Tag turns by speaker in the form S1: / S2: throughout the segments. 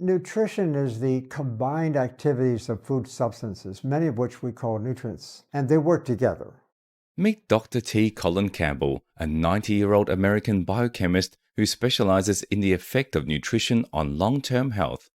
S1: Nutrition is the combined activities of food substances, many of which we call nutrients, and they work together.
S2: Meet Dr. T Colin Campbell, a 90-year-old American biochemist who specializes in the effect of nutrition on long-term health.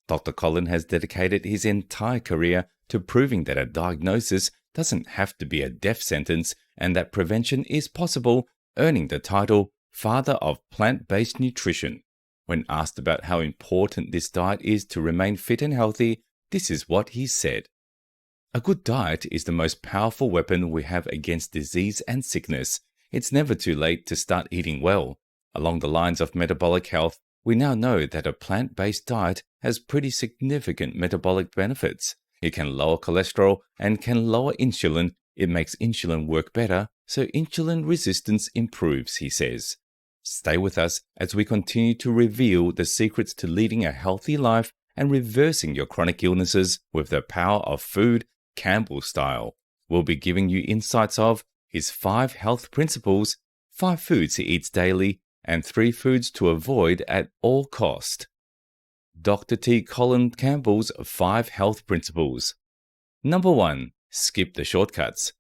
S2: Dr. Colin has dedicated his entire career to proving that a diagnosis doesn't have to be a death sentence and that prevention is possible, earning the title Father of Plant-Based Nutrition. When asked about how important this diet is to remain fit and healthy, this is what he said. A good diet is the most powerful weapon we have against disease and sickness. It's never too late to start eating well. Along the lines of metabolic health, we now know that a plant-based diet has pretty significant metabolic benefits. It can lower cholesterol and can lower insulin. It makes insulin work better, so insulin resistance improves, he says. Stay with us as we continue to reveal the secrets to leading a healthy life and reversing your chronic illnesses with the power of food, Campbell style. We'll be giving you insights of his 5 health principles, 5 foods he eats daily, and 3 foods to avoid at all cost. Dr. T. Colin Campbell's 5 health principles. Number 1. Skip the shortcuts.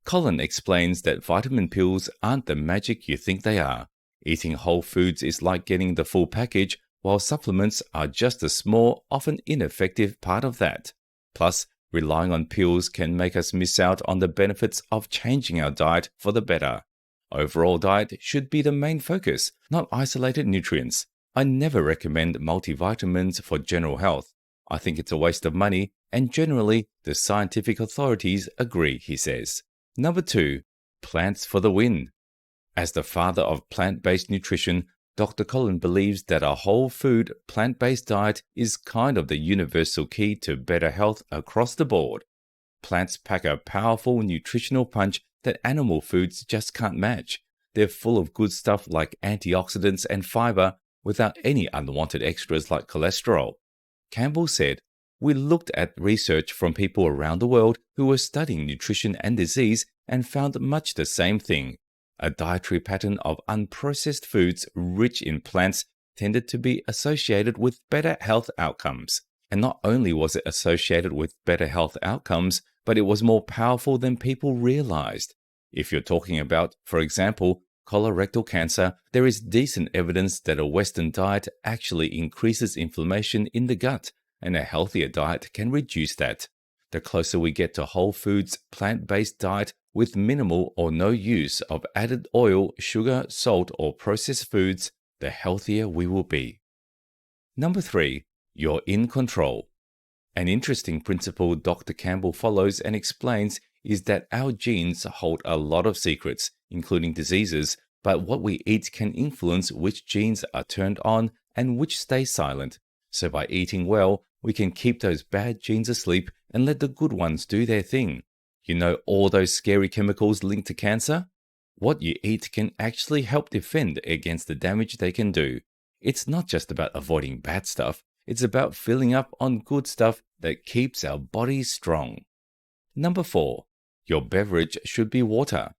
S2: Colin explains that vitamin pills aren't the magic you think they are. Eating whole foods is like getting the full package, while supplements are just a small, often ineffective part of that. Plus, relying on pills can make us miss out on the benefits of changing our diet for the better. Overall diet should be the main focus, not isolated nutrients. I never recommend multivitamins for general health. I think it's a waste of money, and generally, the scientific authorities agree, he says. Number 2. Plants for the win. As the father of plant-based nutrition, Dr. Colin believes that a whole food, plant-based diet is kind of the universal key to better health across the board. Plants pack a powerful nutritional punch that animal foods just can't match. They're full of good stuff like antioxidants and fiber without any unwanted extras like cholesterol. Campbell said, "We looked at research from people around the world who were studying nutrition and disease and found much the same thing. A dietary pattern of unprocessed foods rich in plants tended to be associated with better health outcomes. And not only was it associated with better health outcomes, but it was more powerful than people realized. If you're talking about, for example, colorectal cancer, there is decent evidence that a Western diet actually increases inflammation in the gut, and a healthier diet can reduce that. The closer we get to whole foods, plant-based diet with minimal or no use of added oil, sugar, salt, or processed foods, the healthier we will be." Number 3. You're in control. An interesting principle Dr. Campbell follows and explains is that our genes hold a lot of secrets, including diseases, but what we eat can influence which genes are turned on and which stay silent. So by eating well, we can keep those bad genes asleep and let the good ones do their thing. You know all those scary chemicals linked to cancer? What you eat can actually help defend against the damage they can do. It's not just about avoiding bad stuff, it's about filling up on good stuff that keeps our bodies strong. Number 4. Your beverage should be water.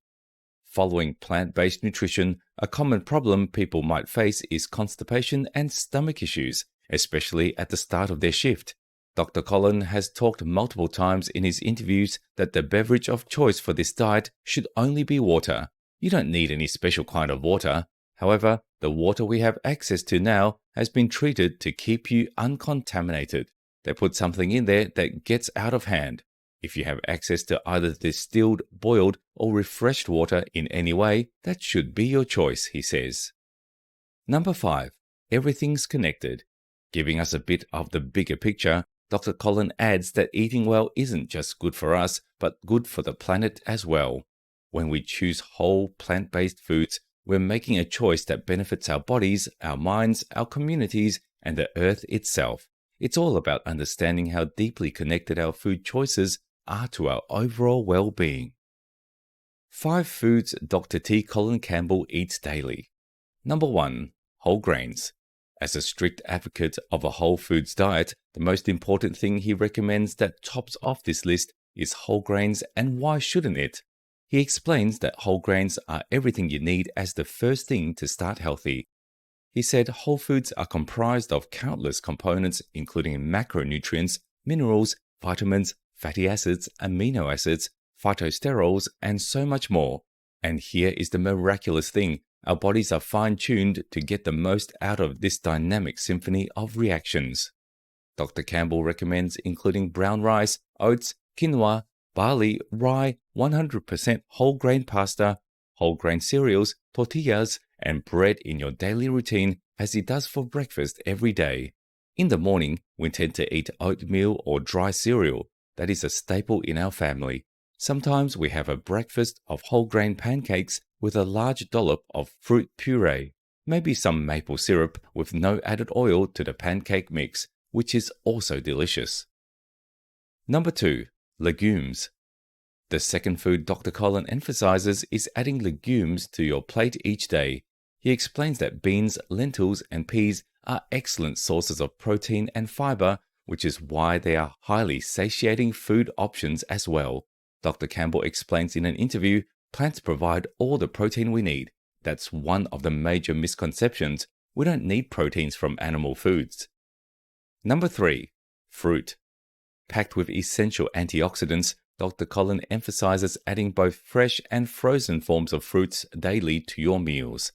S2: Following plant-based nutrition, a common problem people might face is constipation and stomach issues, especially at the start of their shift. Dr. Colin has talked multiple times in his interviews that the beverage of choice for this diet should only be water. You don't need any special kind of water. However, the water we have access to now has been treated to keep you uncontaminated. They put something in there that gets out of hand. If you have access to either distilled, boiled, or refreshed water in any way, that should be your choice, he says. Number 5. Everything's connected. Giving us a bit of the bigger picture, Dr. Colin adds that eating well isn't just good for us, but good for the planet as well. When we choose whole, plant-based foods, we're making a choice that benefits our bodies, our minds, our communities, and the earth itself. It's all about understanding how deeply connected our food choices are to our overall well-being. 5 foods Dr. T. Colin Campbell eats daily. Number 1. Whole grains. As a strict advocate of a whole foods diet, the most important thing he recommends that tops off this list is whole grains, and why shouldn't it? He explains that whole grains are everything you need as the first thing to start healthy. He said whole foods are comprised of countless components including macronutrients, minerals, vitamins, fatty acids, amino acids, phytosterols, and so much more. And here is the miraculous thing. Our bodies are fine-tuned to get the most out of this dynamic symphony of reactions. Dr. Campbell recommends including brown rice, oats, quinoa, barley, rye, 100% whole grain pasta, whole grain cereals, tortillas, and bread in your daily routine as he does for breakfast every day. In the morning, we tend to eat oatmeal or dry cereal. That is a staple in our family. Sometimes we have a breakfast of whole grain pancakes with a large dollop of fruit puree, maybe some maple syrup with no added oil to the pancake mix, which is also delicious. Number 2. Legumes. The second food Dr. Colin emphasizes is adding legumes to your plate each day. He explains that beans, lentils, and peas are excellent sources of protein and fiber, which is why they are highly satiating food options as well. Dr. Campbell explains in an interview, plants provide all the protein we need. That's one of the major misconceptions. We don't need proteins from animal foods. Number 3. Fruit. Packed with essential antioxidants, Dr. Colin emphasizes adding both fresh and frozen forms of fruits daily to your meals.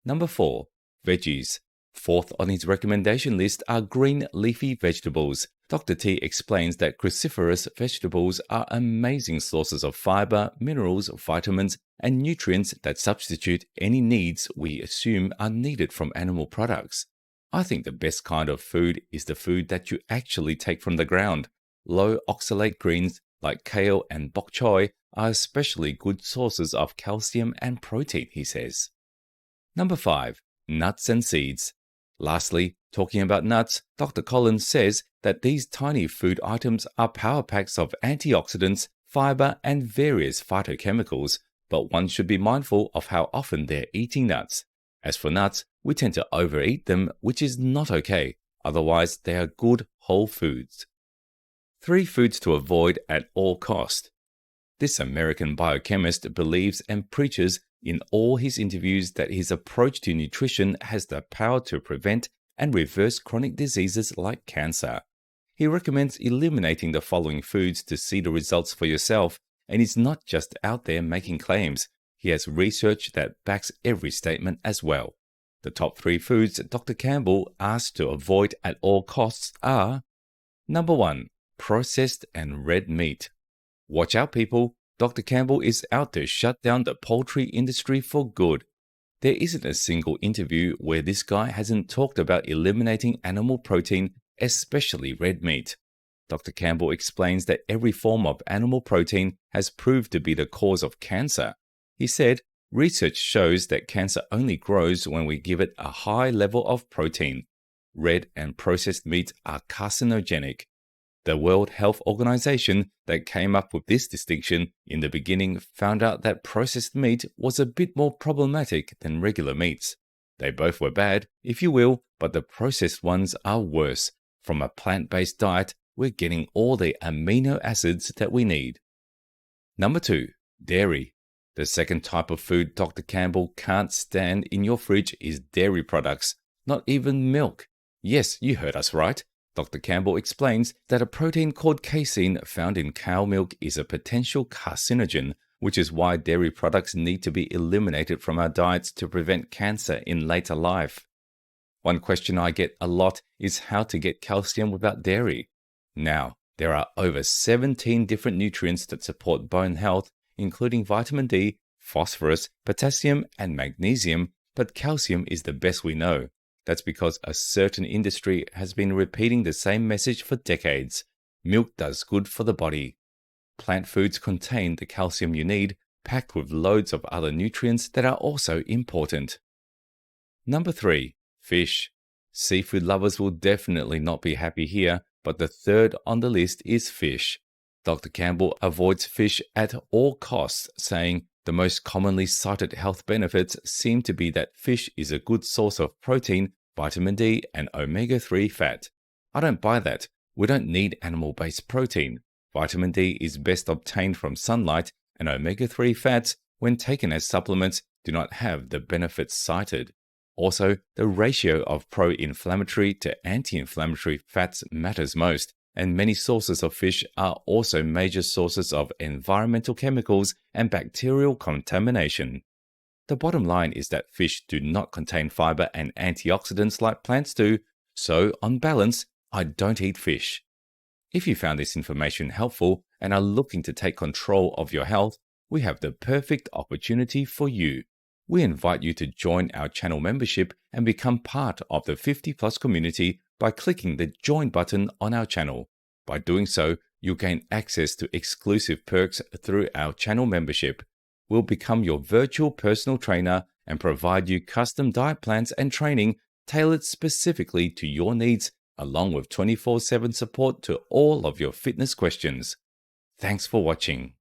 S2: Number 4. Veggies. Fourth on his recommendation list are green leafy vegetables. Dr. T explains that cruciferous vegetables are amazing sources of fiber, minerals, vitamins, and nutrients that substitute any needs we assume are needed from animal products. I think the best kind of food is the food that you actually take from the ground. Low oxalate greens like kale and bok choy are especially good sources of calcium and protein, he says. Number 5. Nuts and seeds. Lastly, talking about nuts, Dr. Collins says that these tiny food items are power packs of antioxidants, fiber, and various phytochemicals, but one should be mindful of how often they're eating nuts. As for nuts, we tend to overeat them, which is not okay. Otherwise, they are good whole foods. 3 foods to avoid at all cost. This American biochemist believes and preaches in all his interviews that his approach to nutrition has the power to prevent and reverse chronic diseases like cancer. He recommends eliminating the following foods to see the results for yourself, and he's not just out there making claims. He has research that backs every statement as well. The top 3 foods Dr. Campbell asked to avoid at all costs are: Number 1. Processed and red meat. Watch out, people. Dr. Campbell is out to shut down the poultry industry for good. There isn't a single interview where this guy hasn't talked about eliminating animal protein, especially red meat. Dr. Campbell explains that every form of animal protein has proved to be the cause of cancer. He said, research shows that cancer only grows when we give it a high level of protein. Red and processed meat are carcinogenic. The World Health Organization that came up with this distinction in the beginning found out that processed meat was a bit more problematic than regular meats. They both were bad, if you will, but the processed ones are worse. From a plant-based diet, we're getting all the amino acids that we need. Number 2. Dairy. The second type of food Dr. Campbell can't stand in your fridge is dairy products, not even milk. Yes, you heard us right. Dr. Campbell explains that a protein called casein found in cow milk is a potential carcinogen, which is why dairy products need to be eliminated from our diets to prevent cancer in later life. One question I get a lot is how to get calcium without dairy. Now, there are over 17 different nutrients that support bone health, including vitamin D, phosphorus, potassium, and magnesium, but calcium is the best we know. That's because a certain industry has been repeating the same message for decades. Milk does good for the body. Plant foods contain the calcium you need, packed with loads of other nutrients that are also important. Number 3. Fish. Seafood lovers will definitely not be happy here, but the third on the list is fish. Dr. Campbell avoids fish at all costs, saying the most commonly cited health benefits seem to be that fish is a good source of protein, vitamin D, and omega-3 fat. I don't buy that. We don't need animal-based protein. Vitamin D is best obtained from sunlight, and omega-3 fats, when taken as supplements, do not have the benefits cited. Also, the ratio of pro-inflammatory to anti-inflammatory fats matters most, and many sources of fish are also major sources of environmental chemicals and bacterial contamination. The bottom line is that fish do not contain fiber and antioxidants like plants do, so on balance, I don't eat fish. If you found this information helpful and are looking to take control of your health, we have the perfect opportunity for you. We invite you to join our channel membership and become part of the 50 Plus community by clicking the Join button on our channel. By doing so, you'll gain access to exclusive perks through our channel membership. We'll become your virtual personal trainer and provide you custom diet plans and training tailored specifically to your needs, along with 24/7 support to all of your fitness questions. Thanks for watching.